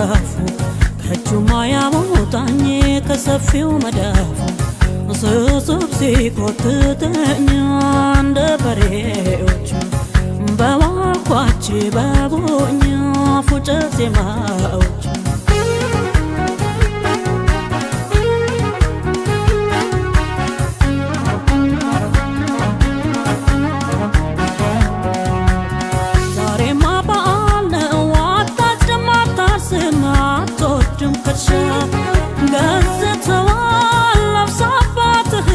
ጅራፉ ከእጁማ ያሞጣኝ ከሰፊው መዳፉ ስስብ ሲቆጥጠኝ እንደ በሬዎች በዋልኳች በቦኛ ፉጨት ዜማዎች ዛሬማ በዓል ነው አታጭድም አታርስም አትወድም ከርሻ ገዝተዋል ለብሳባትህ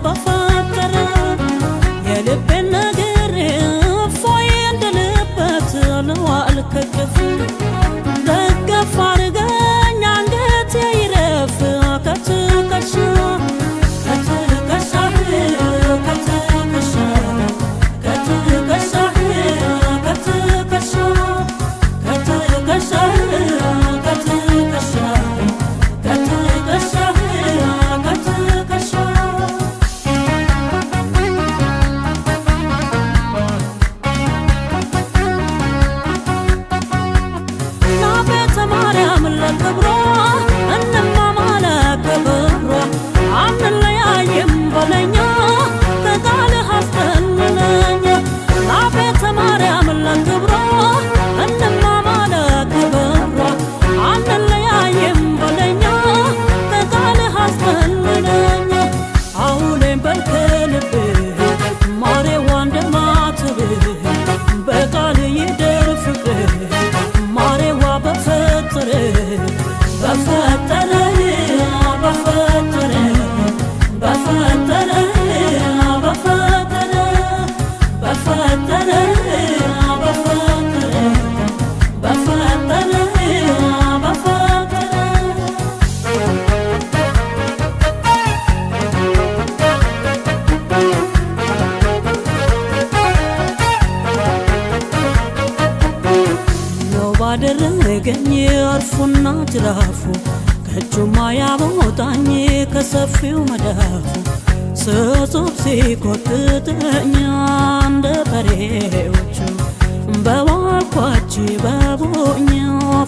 በፈጠረ የልቤን ነገር እፎይ እንድልበት ልዋል ከግፍ ደገፍ አርገኝ አንገቴ ይረፍ ከትከሻ ከትከሻህ ከትከሻ ከትከሻህ ከትከሻ ከትከሻህ ከትከሻ ባደረገኝ አርፉና ጅራፉ ከእጁማ ያሞጣኝ ከሰፊው መዳፉ ስስብ ሲቆጥጠኝ እንደ በሬዎቹ በዋልኳች በቦኛ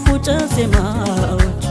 ፉጨት ዜማዎች